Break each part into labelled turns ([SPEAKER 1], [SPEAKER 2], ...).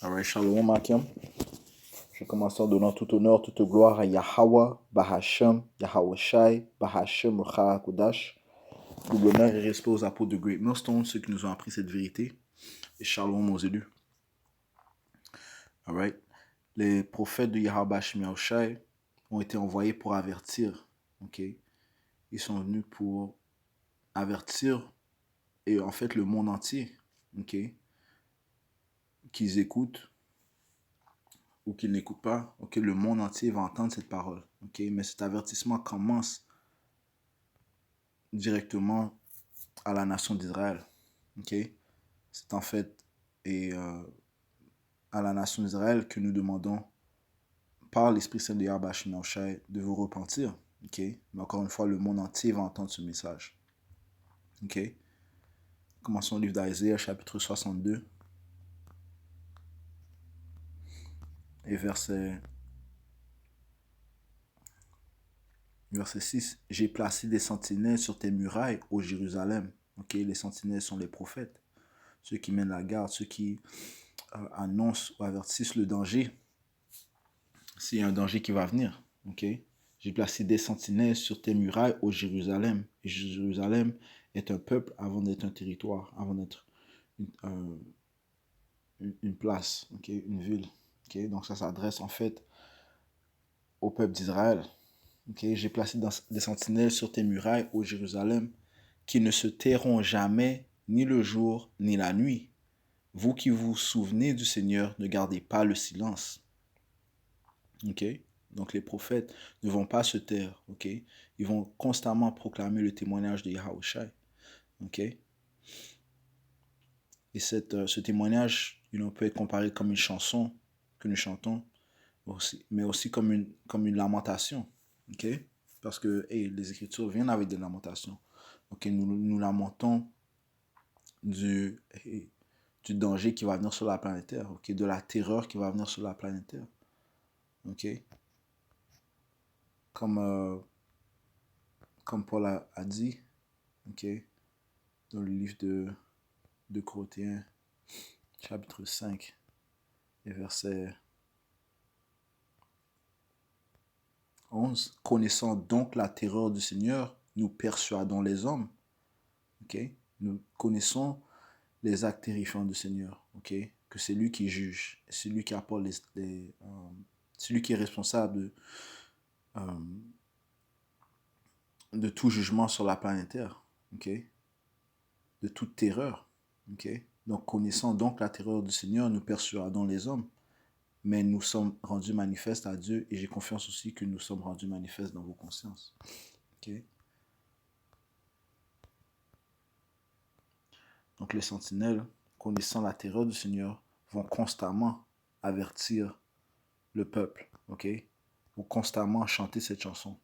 [SPEAKER 1] Alright, Shalom Akim. Je commence en donnant tout honneur, toute gloire à Yahweh, Bahashem, Yahweh Shai, Bahashem, Rucha Kodash. Double honneur et respect aux apôtres de Great Millstone, ceux qui nous ont appris cette vérité. Et Shalom aux élus. Alright. Les prophètes de Yahweh Shai Shai ont été envoyés pour avertir. Ok. Ils sont venus pour avertir et en fait le monde entier. Ok. Qu'ils écoutent ou qu'ils n'écoutent pas, ok, le monde entier va entendre cette parole, ok, mais cet avertissement commence directement à la nation d'Israël, ok, c'est en fait à la nation d'Israël que nous demandons par l'Esprit Saint de Yahweh Shai de vous repentir, ok, mais encore une fois, le monde entier va entendre ce message, ok. Commençons le livre d'Isaiah, chapitre 62, et verset 6. J'ai placé des sentinelles sur tes murailles, ô Jérusalem. Ok, les sentinelles sont les prophètes, ceux qui mènent la garde, ceux qui annoncent ou avertissent le danger, s'il y a un danger qui va venir. Ok, j'ai placé des sentinelles sur tes murailles, ô Jérusalem. Et Jérusalem est un peuple avant d'être un territoire, avant d'être une place, ok, une ville. Ok, donc ça s'adresse en fait au peuple d'Israël. Okay, j'ai placé des sentinelles sur tes murailles, ô Jérusalem, qui ne se tairont jamais, ni le jour, ni la nuit. Vous qui vous souvenez du Seigneur, ne gardez pas le silence. Ok? Donc les prophètes ne vont pas se taire. Ok? Ils vont constamment proclamer le témoignage de Yahweh. Ok? Et ce témoignage, peut être comparé comme une chanson que nous chantons, mais aussi comme une lamentation. Ok? Parce que les Écritures viennent avec des lamentations. Ok, nous lamentons du danger qui va venir sur la planète Terre, ok, de la terreur qui va venir sur la planète Terre. Ok? Comme Paul a dit, ok, dans le livre de Corinthiens, chapitre 5, et verset 11. Connaissant donc la terreur du Seigneur, nous persuadons les hommes. Ok? Nous connaissons les actes terrifiants du Seigneur. Ok? Que c'est lui qui juge, c'est lui qui apporte c'est lui qui est responsable de tout jugement sur la planète Terre. Ok? De toute terreur. Ok? Donc, connaissant donc la terreur du Seigneur, nous persuadons les hommes. Mais nous sommes rendus manifestes à Dieu et j'ai confiance aussi que nous sommes rendus manifestes dans vos consciences. Okay? Donc les sentinelles, connaissant la terreur du Seigneur, vont constamment avertir le peuple. Okay? Vont constamment chanter cette chanson.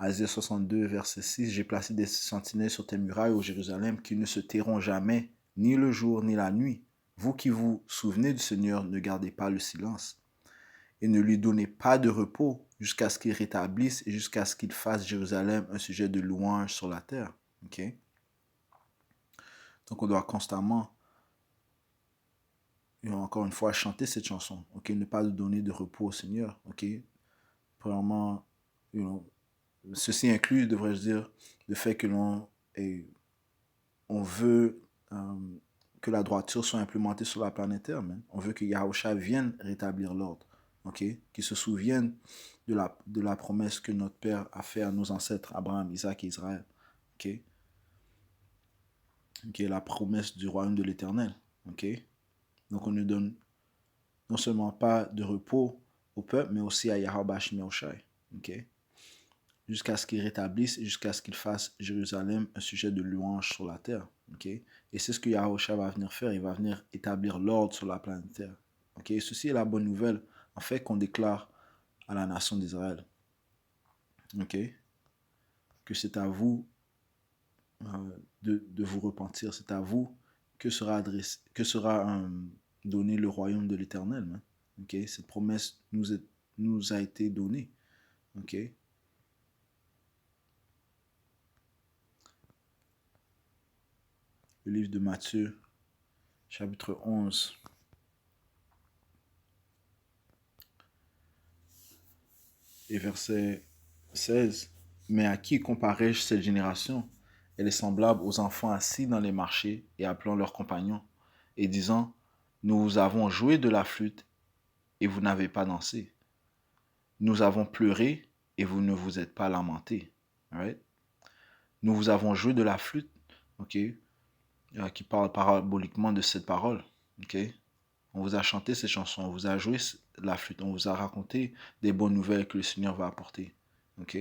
[SPEAKER 1] Isaïe 62, verset 6, j'ai placé des sentinelles sur tes murailles, ô Jérusalem, qui ne se tairont jamais, ni le jour, ni la nuit. Vous qui vous souvenez du Seigneur, ne gardez pas le silence. Et ne lui donnez pas de repos jusqu'à ce qu'il rétablisse et jusqu'à ce qu'il fasse Jérusalem un sujet de louange sur la terre. Okay? Donc on doit constamment, encore une fois, chanter cette chanson. Okay? Ne pas lui donner de repos au Seigneur. Okay? Premièrement, ceci inclut, devrais-je dire, le fait que on veut que la droiture soit implémentée sur la planète Terre. On veut que Yahusha vienne rétablir l'ordre. Okay? Qu'ils se souviennent de la promesse que notre Père a fait à nos ancêtres, Abraham, Isaac et Israël. Okay? Okay? La promesse du royaume de l'Éternel. Okay? Donc on ne donne non seulement pas de repos au peuple, mais aussi à Yahweh Shai. Okay? Jusqu'à ce qu'il rétablisse et jusqu'à ce qu'il fasse Jérusalem un sujet de louange sur la terre. Okay? Et c'est ce que Yahusha va venir faire. Il va venir établir l'ordre sur la planète Terre. Okay? Et ceci est la bonne nouvelle, en fait, qu'on déclare à la nation d'Israël. Okay? Que c'est à vous de vous repentir. C'est à vous que sera donné le royaume de l'Éternel. Okay? Cette promesse nous a été donnée. Okay? Le livre de Matthieu, chapitre 11, et verset 16. Mais à qui comparais-je cette génération? Elle est semblable aux enfants assis dans les marchés et appelant leurs compagnons et disant, nous avons joué de la flûte et vous n'avez pas dansé. Nous avons pleuré et vous ne vous êtes pas lamenté. Right? Nous vous avons joué de la flûte, ok, qui parle paraboliquement de cette parole. Ok? On vous a chanté ces chansons, on vous a joué la flûte, on vous a raconté des bonnes nouvelles que le Seigneur va apporter. Ok?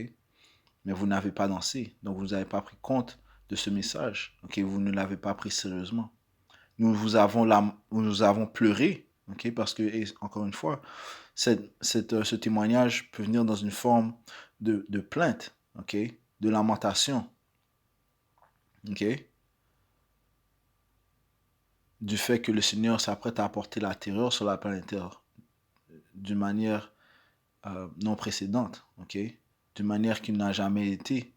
[SPEAKER 1] Mais vous n'avez pas dansé, donc vous n'avez pas pris compte de ce message. Ok? Vous ne l'avez pas pris sérieusement. Nous avons pleuré, ok? Parce que, et encore une fois, ce témoignage peut venir dans une forme de plainte, ok? De lamentation, ok? Du fait que le Seigneur s'apprête à apporter la terreur sur la planète Terre d'une manière non précédente, ok? D'une manière qui n'a jamais été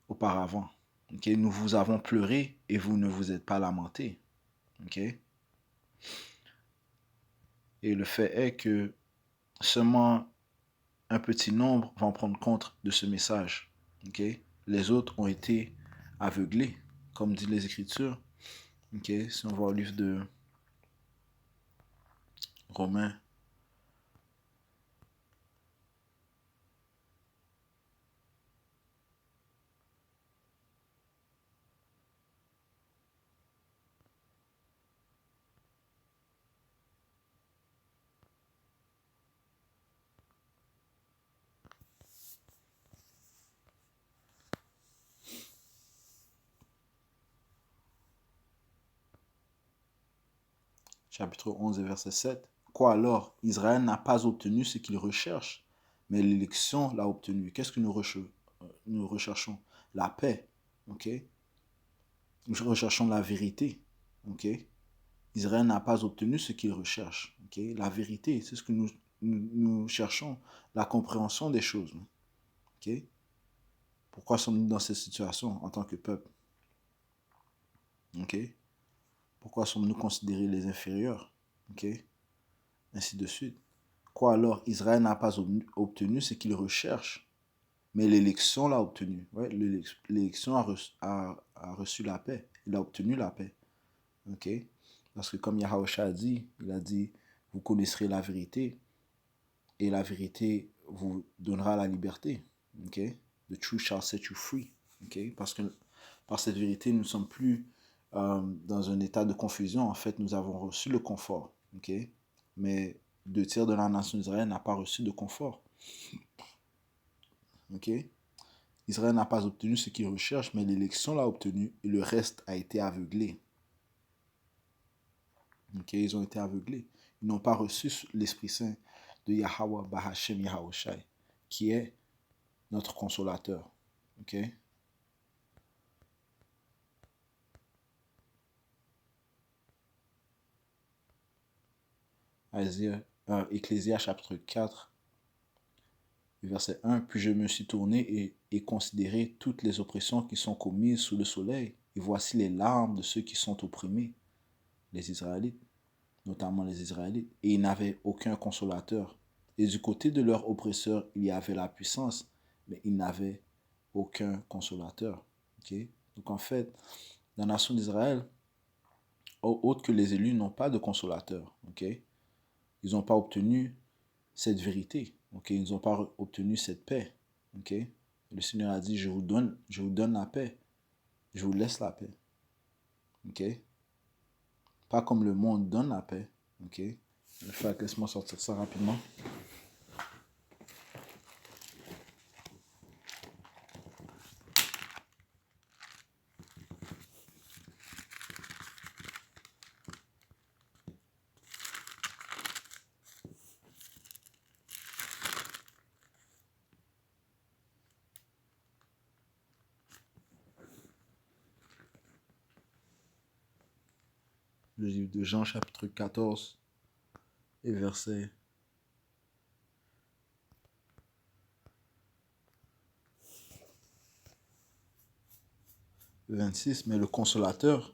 [SPEAKER 1] auparavant. Ok? Nous vous avons pleuré et vous ne vous êtes pas lamenté. Ok? Et le fait est que seulement un petit nombre vont prendre compte de ce message. Ok? Les autres ont été aveuglés, comme dit les Écritures. Ok? Si on va au livre de Romains, chapitre 11 et verset 7. Quoi alors? Israël n'a pas obtenu ce qu'il recherche, mais l'élection l'a obtenu. Qu'est-ce que nous recherchons? La paix. Ok? Nous recherchons la vérité. Ok? Israël n'a pas obtenu ce qu'il recherche. Ok? La vérité, c'est ce que nous cherchons, la compréhension des choses. Ok? Pourquoi sommes-nous dans cette situation en tant que peuple? Ok? Pourquoi sommes-nous considérés les inférieurs? Ok? Ainsi de suite. Quoi alors? Israël n'a pas obtenu ce qu'il recherche, mais l'élection l'a obtenu. Ouais, l'élection a reçu la paix. Il a obtenu la paix. Ok? Parce que comme Yahweh a dit, il a dit, vous connaîtrez la vérité et la vérité vous donnera la liberté. Ok? The truth shall set you free. Ok? Parce que par cette vérité, nous ne sommes plus dans un état de confusion. En fait, nous avons reçu le confort. Ok? Mais 2 tiers de la nation d'Israël n'a pas reçu de confort. Ok? Israël n'a pas obtenu ce qu'il recherche, mais l'élection l'a obtenu et le reste a été aveuglé. Ok? Ils ont été aveuglés. Ils n'ont pas reçu l'Esprit Saint de Yahweh Bahashem Yahushai, qui est notre consolateur. Ok? Ecclésias chapitre 4, verset 1. Puis je me suis tourné et considéré toutes les oppressions qui sont commises sous le soleil. Et voici les larmes de ceux qui sont opprimés, les Israélites, notamment les Israélites. Et ils n'avaient aucun consolateur. Et du côté de leurs oppresseurs, il y avait la puissance, mais ils n'avaient aucun consolateur. Okay? Donc en fait, la nation d'Israël, autre que les élus, n'ont pas de consolateur. Okay? Ils n'ont pas obtenu cette vérité. Okay? Ils n'ont pas obtenu cette paix. Okay? Le Seigneur a dit, je vous donne la paix. Je vous laisse la paix. Okay? Pas comme le monde donne la paix. Okay? Laisse-moi sortir ça rapidement. Le livre de Jean, chapitre 14, et verset 26. Mais le consolateur,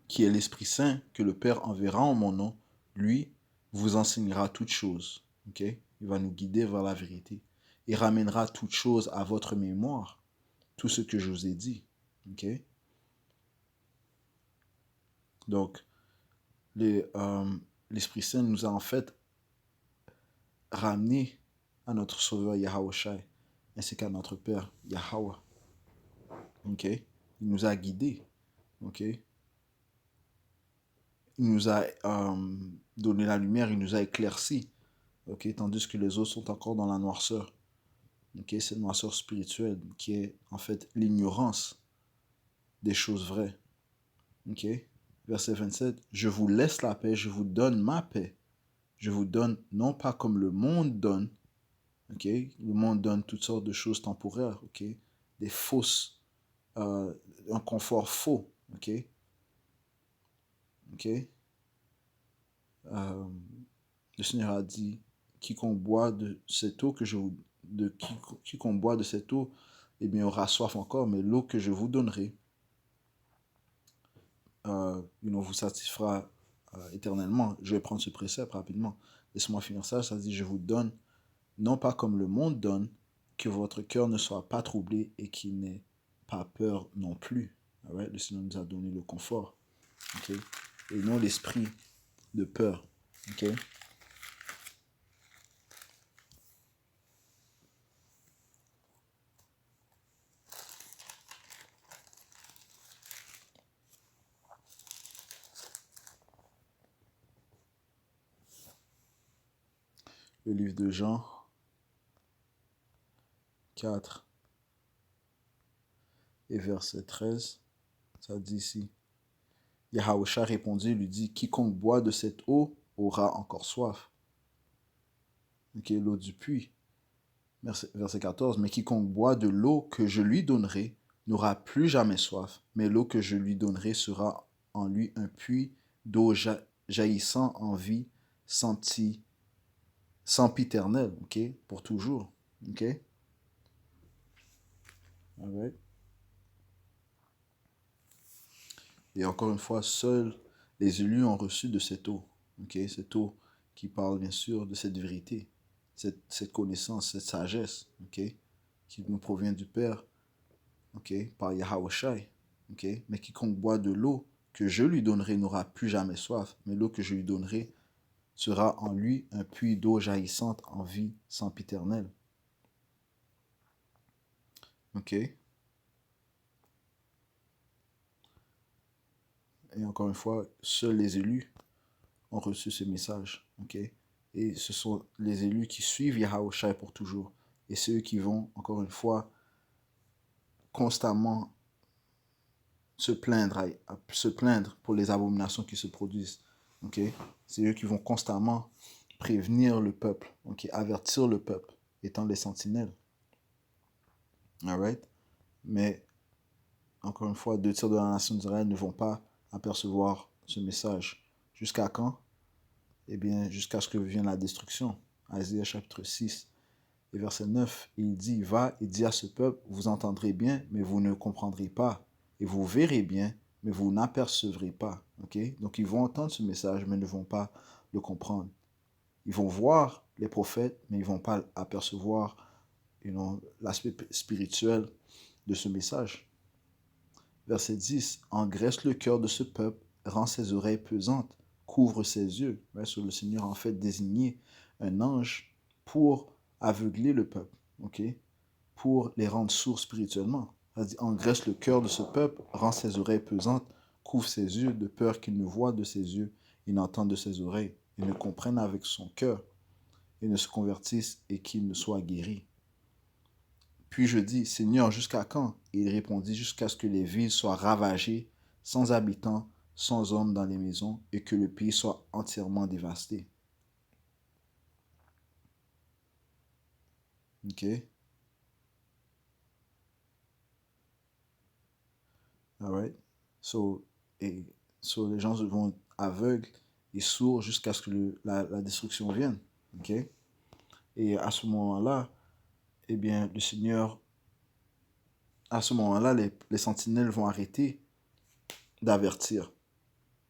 [SPEAKER 1] qui est l'Esprit Saint, que le Père enverra en mon nom, lui vous enseignera toutes choses. Okay? Il va nous guider vers la vérité. Il ramènera toutes choses à votre mémoire, tout ce que je vous ai dit. OK? Donc, l'Esprit Saint nous a en fait ramené à notre Sauveur Yahawashi, ainsi qu'à notre Père Yahweh. OK? Il nous a guidés. OK? Il nous a donné la lumière, il nous a éclaircis. OK? Tandis que les autres sont encore dans la noirceur. OK? Cette noirceur spirituelle qui est en fait l'ignorance des choses vraies. OK? Verset 27. Je vous laisse la paix, je vous donne ma paix. Je vous donne non pas comme le monde donne. OK? Le monde donne toutes sortes de choses temporaires. OK? Des fausses, un confort faux. OK? OK? Le Seigneur a dit, quiconque boit de cette eau que je vous, quiconque boit de cette eau, eh bien aura soif encore, mais l'eau que je vous donnerai, vous satisfera éternellement. Je vais prendre ce précepte rapidement. Laissez-moi finir ça. Ça dit, je vous donne, non pas comme le monde donne, que votre cœur ne soit pas troublé et qu'il n'ait pas peur non plus. Right? Le Seigneur nous a donné le confort. Okay? Et non l'esprit de peur. Okay? Le livre de Jean 4 et verset 13, ça dit ici. Yahawasha répondit et lui dit, quiconque boit de cette eau aura encore soif. Ok, l'eau du puits. Verset 14, mais quiconque boit de l'eau que je lui donnerai n'aura plus jamais soif, mais l'eau que je lui donnerai sera en lui un puits d'eau jaillissant en vie sempiternelle, ok, pour toujours, ok. Alright. Et encore une fois, seuls les élus ont reçu de cette eau, ok, cette eau qui parle bien sûr de cette vérité, cette connaissance, cette sagesse, ok, qui nous provient du Père, ok, par Yahawashi, ok, mais quiconque boit de l'eau que je lui donnerai n'aura plus jamais soif, mais l'eau que je lui donnerai sera en lui un puits d'eau jaillissante en vie sempiternelle. Ok. Et encore une fois, seuls les élus ont reçu ce message, ok. Et ce sont les élus qui suivent Yahawashi pour toujours. Et ceux qui vont, encore une fois, constamment se plaindre pour les abominations qui se produisent. Okay? C'est eux qui vont constamment prévenir le peuple, okay? Avertir le peuple, étant les sentinelles. Alright? Mais, encore une fois, 2 tiers de la nation d'Israël ne vont pas apercevoir ce message. Jusqu'à quand? Eh bien, jusqu'à ce que vienne la destruction. Isaïe chapitre 6 et verset 9, il dit, va et dis à ce peuple, vous entendrez bien, mais vous ne comprendrez pas. Et vous verrez bien, mais vous n'apercevrez pas. Okay? Donc, ils vont entendre ce message, mais ne vont pas le comprendre. Ils vont voir les prophètes, mais ils ne vont pas apercevoir l'aspect spirituel de ce message. Verset 10, engraisse le cœur de ce peuple, rend ses oreilles pesantes, couvre ses yeux. Sur le Seigneur, en fait, désigné un ange pour aveugler le peuple, ok, pour les rendre sourds spirituellement. Ça dit, engraisse le cœur de ce peuple, rend ses oreilles pesantes, couvre ses yeux de peur qu'il ne voie de ses yeux, il n'entende de ses oreilles, il ne comprenne avec son cœur, et ne se convertisse et qu'il ne soit guéri. Puis je dis, Seigneur, jusqu'à quand? Et il répondit, jusqu'à ce que les villes soient ravagées, sans habitants, sans hommes dans les maisons, et que le pays soit entièrement dévasté. Ok? Alright? So, les gens vont être aveugles et sourds jusqu'à ce que la destruction vienne. Ok? Et à ce moment-là, eh bien, le Seigneur, à ce moment-là, les sentinelles vont arrêter d'avertir.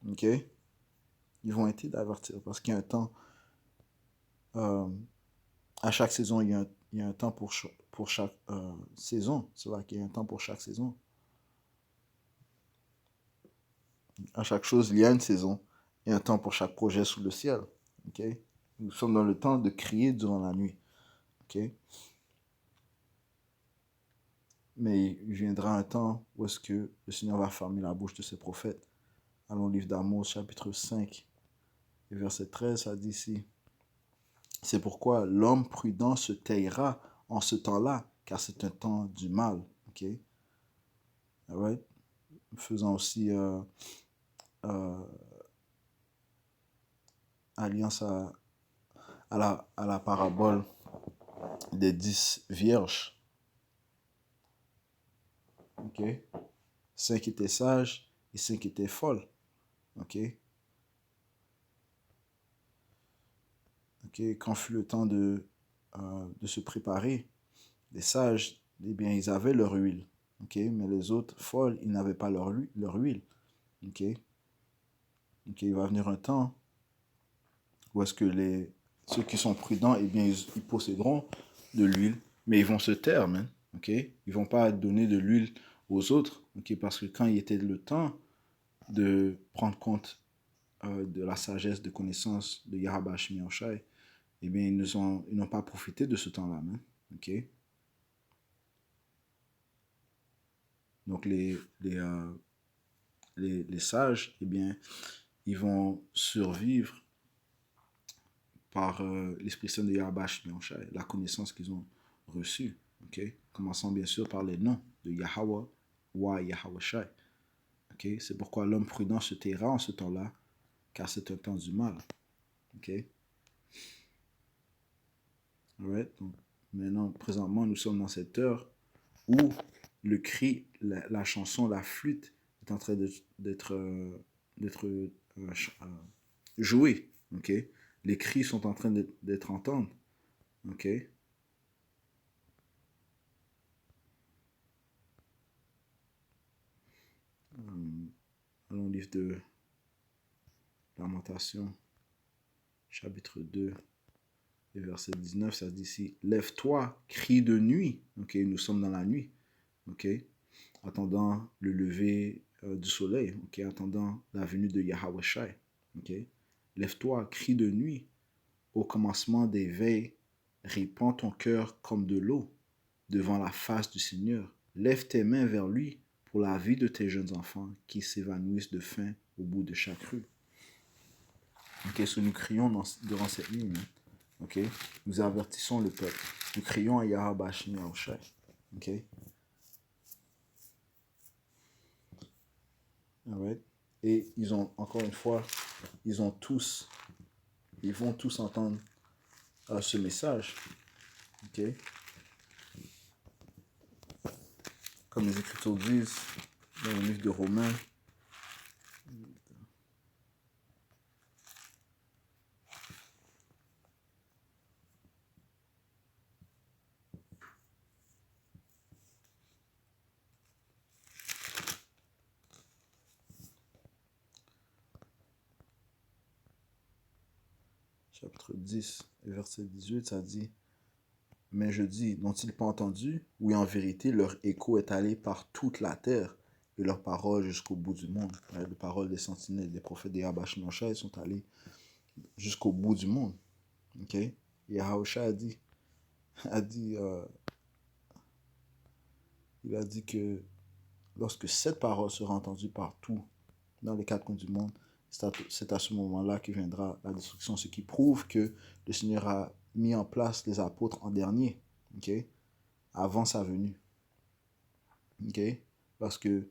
[SPEAKER 1] Ok? Ils vont arrêter d'avertir parce qu'il y a un temps À chaque saison, il y a un temps pour chaque saison. C'est vrai qu'il y a un temps pour chaque saison. À chaque chose, il y a une saison et un temps pour chaque projet sous le ciel. Ok? Nous sommes dans le temps de crier durant la nuit. Ok? Mais il viendra un temps où est-ce que le Seigneur va fermer la bouche de ses prophètes. Allons au livre d'Amos, chapitre 5, et verset 13, ça dit ici. C'est pourquoi l'homme prudent se taira en ce temps-là, car c'est un temps du mal. Ok? Alright? Faisant aussi euh, alliance à la parabole des 10 vierges. Ok? 5 étaient sages et 5 étaient folles. Ok? Ok? Quand fut le temps de se préparer, les sages, eh bien, ils avaient leur huile. Ok? Mais les autres folles, ils n'avaient pas leur huile. Ok? Ok? Il va venir un temps où est-ce que ceux qui sont prudents, eh bien, ils posséderont de l'huile, mais ils vont se taire, man. Ok? Ils vont pas donner de l'huile aux autres. Ok? Parce que quand il était le temps de prendre compte de la sagesse, de connaissance de Yahweh Shemi Shai, eh bien, ils n'ont pas profité de ce temps-là, man. Ok? Donc, les sages, eh bien, ils vont survivre par l'Esprit Saint de Yahweh Shemi Shai, la connaissance qu'ils ont reçue. Ok? Commençant bien sûr par les noms de Yahweh ou Yahweh Shai. Ok? C'est pourquoi l'homme prudent se taira en ce temps-là, car c'est un temps du mal. Ok? Alright? Donc, maintenant, présentement, nous sommes dans cette heure où le cri, la chanson, la flûte est en train d'être jouée. Ok? Les cris sont en train d'être entendus. Ok? Allons au livre de Lamentation, chapitre 2, et verset 19, ça dit ici, lève-toi, crie de nuit. Ok? Nous sommes dans la nuit. Ok? Attendant le lever du soleil. Ok? Attendant la venue de Yahweh Shai. Ok? Lève-toi, crie de nuit. Au commencement des veilles, répands ton cœur comme de l'eau devant la face du Seigneur. Lève tes mains vers lui pour la vie de tes jeunes enfants qui s'évanouissent de faim au bout de chaque rue. Qu'est-ce que nous crions durant cette nuit? Ok? Nous avertissons le peuple. Nous crions à Yahweh Shemi Shai. Ok? Alright? Et ils ont, encore une fois, ils vont tous entendre ce message. Ok? Comme les Écritures disent dans le livre de Romains, chapitre 10, verset 18, ça dit, mais je dis, n'ont-ils pas entendu? Oui, en vérité, leur écho est allé par toute la terre et leurs paroles jusqu'au bout du monde. Les paroles des sentinelles, des prophètes des Yahweh sont allées jusqu'au bout du monde. Ok? Et Yahweh a dit, il a dit que lorsque cette parole sera entendue partout, dans les quatre coins du monde, c'est à ce moment-là que viendra la destruction, ce qui prouve que le Seigneur a mis en place les apôtres en dernier, ok, avant sa venue. Ok? Parce que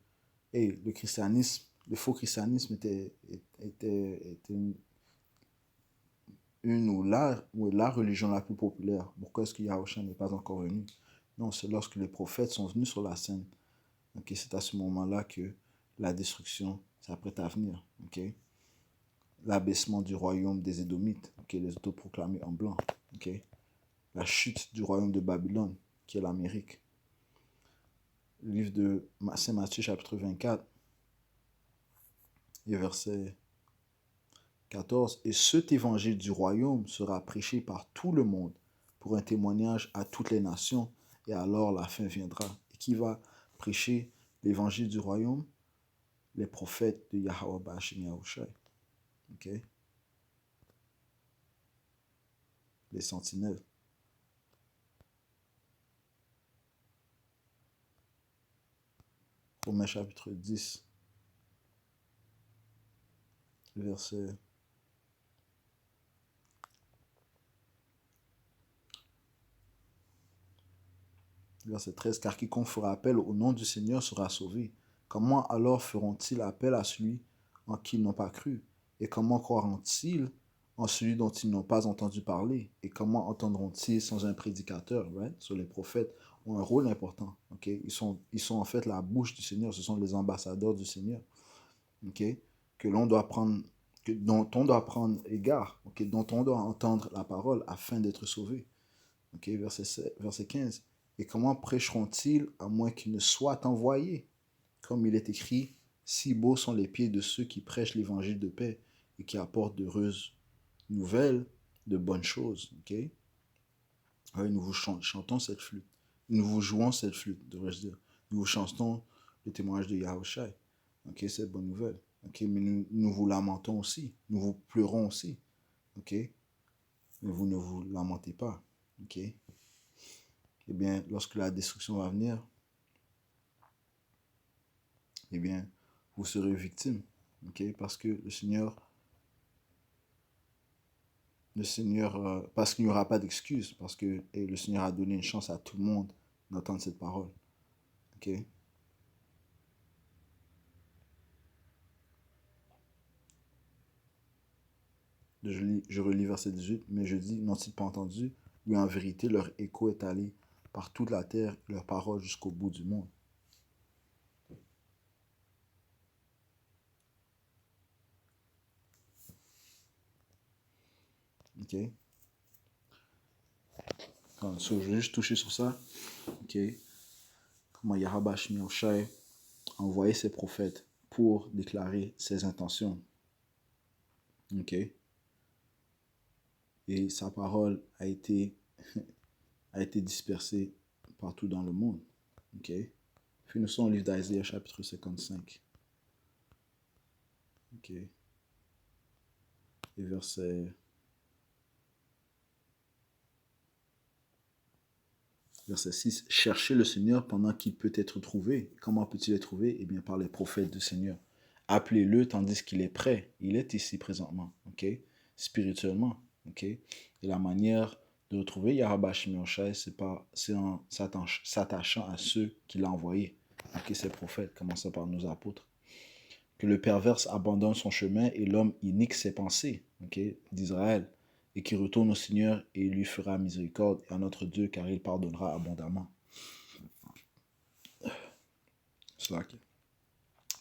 [SPEAKER 1] hey, le christianisme, le faux christianisme était une ou la religion la plus populaire. Pourquoi est-ce que Yahushua n'est pas encore venu? Non, c'est lorsque les prophètes sont venus sur la scène. Okay? C'est à ce moment-là que la destruction s'apprête à venir. Okay? L'abaissement du royaume des Édomites, okay? Les autoproclamés en blanc. Okay? La chute du royaume de Babylone, qui est l'Amérique. Le livre de Saint Matthieu, chapitre 24, et verset 14. Et cet évangile du royaume sera prêché par tout le monde pour un témoignage à toutes les nations, et alors la fin viendra. Et qui va prêcher l'évangile du royaume? Les prophètes de Yahweh Ba'ashem Yahushai. Ok? Les sentinelles. Romains chapitre 10, verset 13, car quiconque fera appel au nom du Seigneur sera sauvé. Comment alors feront-ils appel à celui en qui ils n'ont pas cru? Et comment croiront-ils en celui dont ils n'ont pas entendu parler? Et comment entendront-ils sans un prédicateur? Right? So, les prophètes ont un rôle important. Okay? Ils sont en fait la bouche du Seigneur, ce sont les ambassadeurs du Seigneur. Okay? Que l'on doit prendre, dont on doit prendre égard, okay? Dont on doit entendre la parole afin d'être sauvé. Okay? Verset 15. Et comment prêcheront-ils à moins qu'ils ne soient envoyés? Comme il est écrit, si beaux sont les pieds de ceux qui prêchent l'évangile de paix et qui apportent d'heureuses nouvelles, de bonnes choses. Okay? Ouais, nous vous chantons cette flûte. Nous vous jouons cette flûte, devrais-je dire. Nous vous chantons le témoignage de Yahushai. Okay? Cette bonne nouvelle. Okay? Mais nous vous lamentons aussi. Nous vous pleurons aussi. Okay? Mais vous ne vous lamentez pas. Okay? Eh bien, lorsque la destruction va venir, eh bien, vous serez victime. Okay? Parce que le Seigneur, parce qu'il n'y aura pas d'excuse, parce que le Seigneur a donné une chance à tout le monde d'entendre cette parole. Okay? Je relis verset 18, mais je dis, n'ont-ils pas entendu? Oui, en vérité, leur écho est allé par toute la terre, leur parole jusqu'au bout du monde. Ok? So, je vais juste toucher sur ça. Ok? Comment Yahweh Ba'ashem Yahushai a envoyé ses prophètes pour déclarer ses intentions. Ok? Et sa parole a été dispersée partout dans le monde. Ok? Puis nous sommes au livre d'Isaiah chapitre 55. Ok? Et verset 6. Cherchez le Seigneur pendant qu'il peut être trouvé. Comment peut-il être trouvé? Eh bien, par les prophètes du Seigneur. Appelez-le tandis qu'il est prêt. Il est ici présentement. Ok? Spirituellement. Ok? Et la manière de retrouver Yahweh Ba'ashem Yahushai, c'est en s'attachant à ceux qu'il a envoyés. Ok? Ces prophètes, commençant par nos apôtres. Que le perverse abandonne son chemin et l'homme inique ses pensées. Ok? D'Israël. Et qui retourne au Seigneur et il lui fera miséricorde et à notre Dieu car il pardonnera abondamment. Slack.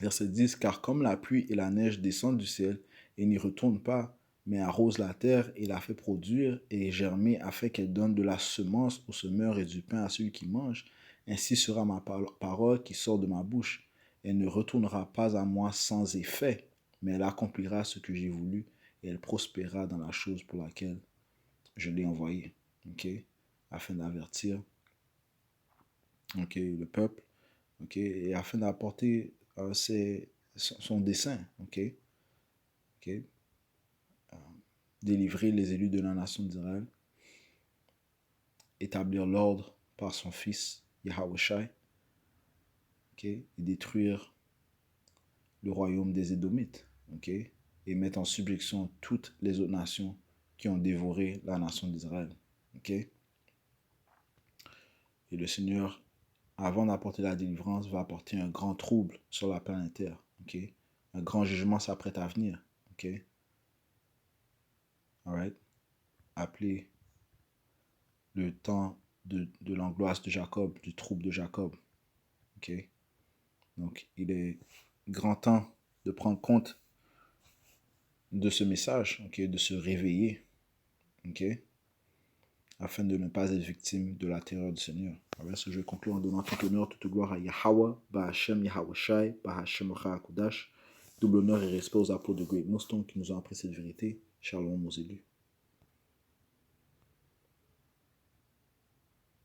[SPEAKER 1] Verset 10. Car comme la pluie et la neige descendent du ciel et n'y retournent pas, mais arrosent la terre et la fait produire et germer afin qu'elle donne de la semence au semeur et du pain à celui qui mange, ainsi sera ma parole qui sort de ma bouche. Elle ne retournera pas à moi sans effet, mais elle accomplira ce que j'ai voulu et elle prospérera dans la chose pour laquelle je l'ai envoyée. Okay? Afin d'avertir le peuple, et afin d'apporter son dessein, délivrer les élus de la nation d'Israël, établir l'ordre par son fils Yahushai, et détruire le royaume des Édomites, et mettre en subjection toutes les autres nations qui ont dévoré la nation d'Israël. Et le Seigneur, avant d'apporter la délivrance, va apporter un grand trouble sur la planète Terre. Un grand jugement s'apprête à venir. Alright? Appelé le temps de l'angoisse de Jacob, du trouble de Jacob. Donc, il est grand temps de prendre compte de ce message, de se réveiller, afin de ne pas être victime de la terreur du Seigneur. Alors, je vais conclure en donnant toute honneur, toute gloire à Yahweh, Ba'ashem Yahushai, Ba'ashem Kodash, double honneur et respect aux apôtres de Great Millstone qui nous ont appris cette vérité. Shalom aux élus.